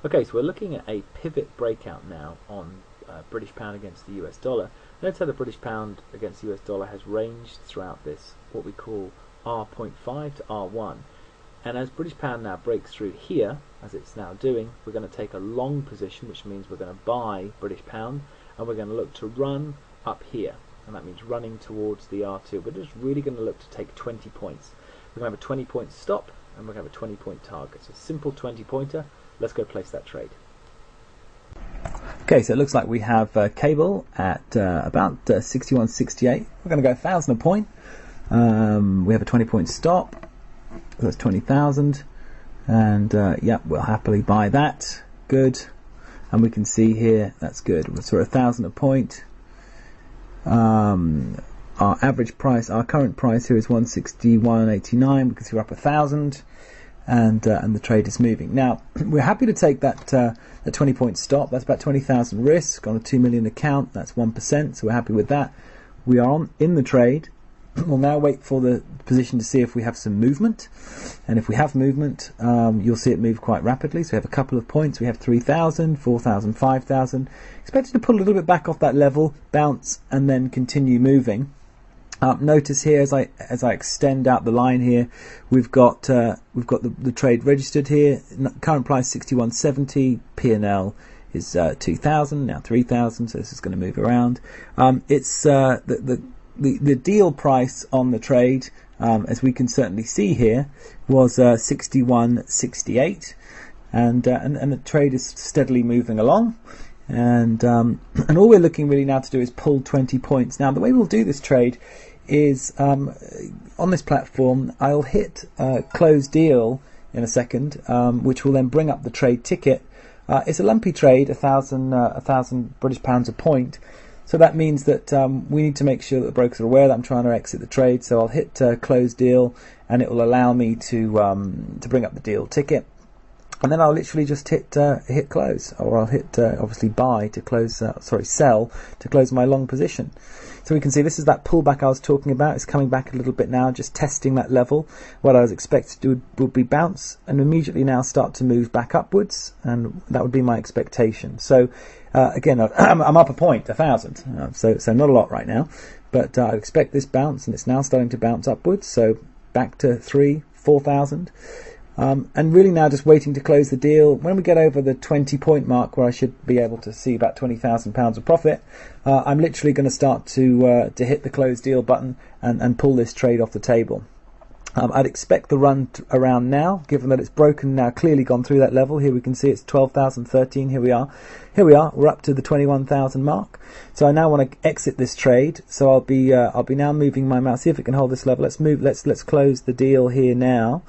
Okay, so we're looking at a pivot breakout now on British pound against the US dollar. Notice how the British pound against the US dollar has ranged throughout this, what we call R.5 to R1. And as British pound now breaks through here, as it's now doing, we're going to take a long position, which means we're going to buy British pound, and we're going to look to run up here. And that means running towards the R2. We're just really going to look to take 20 points. We're going to have a 20-point stop, and we're going to have a 20-point target. So a simple 20-pointer. Let's go place that trade. Okay, so it looks like we have cable at about 61.68. We're going to go 1,000 a point. We have a 20-point stop. That's 20,000, and yeah, we'll happily buy that. Good, and we can see here that's good. So 1,000 a point. Our average price, our current price here is 161.89. We can see we're up 1,000. And the trade is moving. Now we're happy to take that the 20-point stop. That's about 20,000 risk on a 2 million account. That's 1%. So we're happy with that. We are in the trade. We'll now wait for the position to see if we have some movement. And if we have movement, you'll see it move quite rapidly. So we have a couple of points. We have 3,000, 4,000, 5,000. Expected to pull a little bit back off that level, bounce, and then continue moving. Notice here as I extend out the line here, we've got the trade registered here. Current price 61.70. P&L is 2,000, now 3,000. So this is going to move around. It's the deal price on the trade, as we can certainly see here, was 61.68, and the trade is steadily moving along. And all we're looking really now to do is pull 20 points. Now the way we'll do this trade is on this platform I'll hit close deal in a second, which will then bring up the trade ticket. It's a lumpy trade, 1,000 British pounds a point. So that means that we need to make sure that the brokers are aware that I'm trying to exit the trade. So I'll hit close deal, and it will allow me to bring up the deal ticket. And then I'll literally just hit close, or I'll hit obviously buy to close, sell to close my long position. So we can see this is that pullback I was talking about. It's coming back a little bit now, just testing that level. What I was expected to do would be bounce and immediately now start to move back upwards, and that would be my expectation. So again, I'm up a point, 1,000. So not a lot right now, but I expect this bounce, and it's now starting to bounce upwards. So back to 3,000, 4,000. And really now just waiting to close the deal. When we get over the 20-point mark, where I should be able to see about £20,000 of profit, I'm literally going to start to hit the close deal button and pull this trade off the table. I'd expect the run around now, given that it's broken now, clearly gone through that level. Here we can see it's 12,013. Here we are. We're up to the 21,000 mark. So I now want to exit this trade. So I'll be now moving my mouse. See if it can hold this level. Let's move. Let's close the deal here now.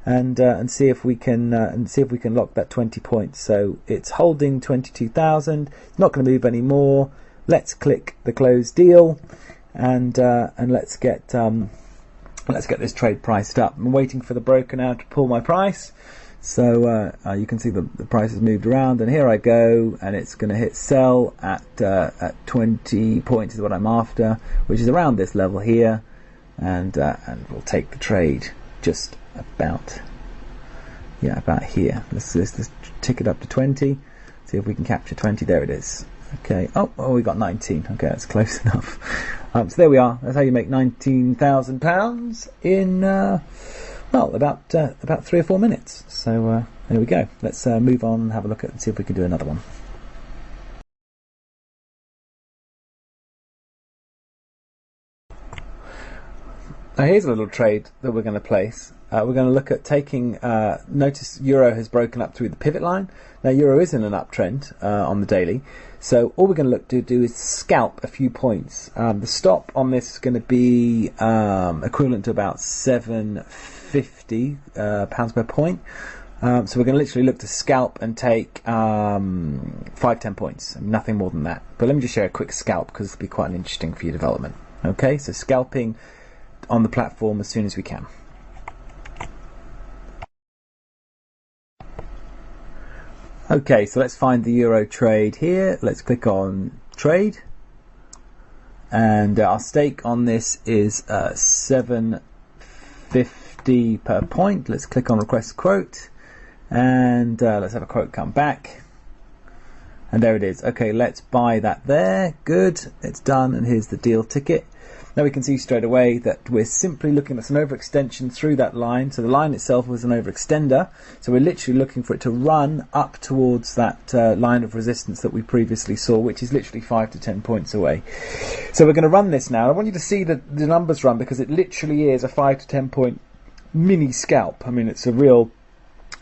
And see if we can lock that 20 points. So it's holding 22,000. It's not going to move anymore. Let's click the close deal, and let's get this trade priced up. I'm waiting for the broker now to pull my price. So you can see the price has moved around, and here I go, and it's going to hit sell at 20 points is what I'm after, which is around this level here, and we'll take the trade just about here. Let's tick it up to 20. See if we can capture 20. There it is. Okay. Oh, we got 19. Okay, that's close enough. So there we are. That's how you make £19,000 in about 3 or 4 minutes. So there we go. Let's move on and have a look at and see if we can do another one. Now here's a little trade that we're going to place. We're going to look at taking, notice Euro has broken up through the pivot line. Now Euro is in an uptrend on the daily. So all we're going to look to do is scalp a few points. The stop on this is going to be equivalent to about 750 pounds per point. So we're going to literally look to scalp and take 5-10 points, nothing more than that. But let me just share a quick scalp because it'll be quite an interesting for your development. Okay, so scalping on the platform as soon as we can. Okay, so let's find the Euro trade here. Let's click on trade, and our stake on this is 750 per point. Let's click on request quote, and let's have a quote come back. And there it is. Okay, let's buy that there. Good, it's done, and here's the deal ticket. Now we can see straight away that we're simply looking at an overextension through that line. So the line itself was an overextender. So we're literally looking for it to run up towards that line of resistance that we previously saw, which is literally 5 to 10 points away. So we're going to run this now. I want you to see the numbers run, because it literally is a 5 to 10 point mini scalp. I mean, it's a real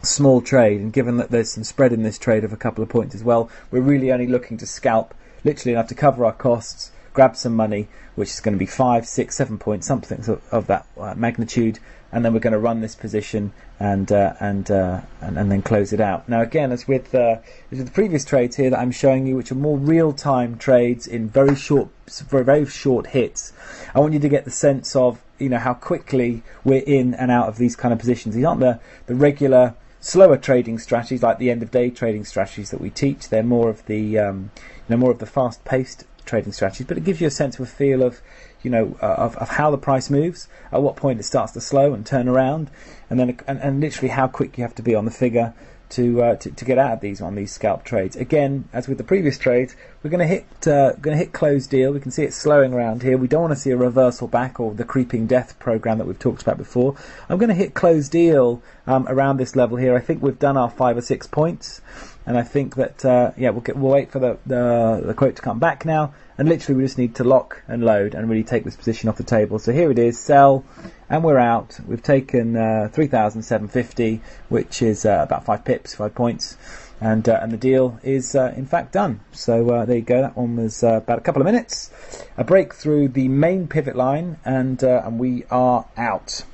small trade, and given that there's some spread in this trade of a couple of points as well, we're really only looking to scalp literally enough to cover our costs, grab some money, which is going to be 5, 6, 7 points, something of that magnitude, and then we're going to run this position and then close it out. Now again, as with the previous trades here that I'm showing you, which are more real-time trades in very short hits, I want you to get the sense of, you know, how quickly we're in and out of these kind of positions. These aren't the regular slower trading strategies like the end of day trading strategies that we teach. They're more of the more of the fast-paced trading strategies, but it gives you a sense of a feel of, you know, of how the price moves, at what point it starts to slow and turn around, and then and literally how quick you have to be on the figure to get out of these scalp trades. Again, as with the previous trades, we're going to hit close deal. We can see it slowing around here. We don't want to see a reversal back or the creeping death program that we've talked about before. I'm going to hit close deal around this level here. I think we've done our 5 or 6 points, and I think that we'll wait for the quote to come back now, and literally we just need to lock and load and really take this position off the table. So here it is, sell, and we're out. We've taken 3,750, which is about 5 points, and the deal is in fact done. So there you go. That one was about a couple of minutes. A break through the main pivot line, and we are out.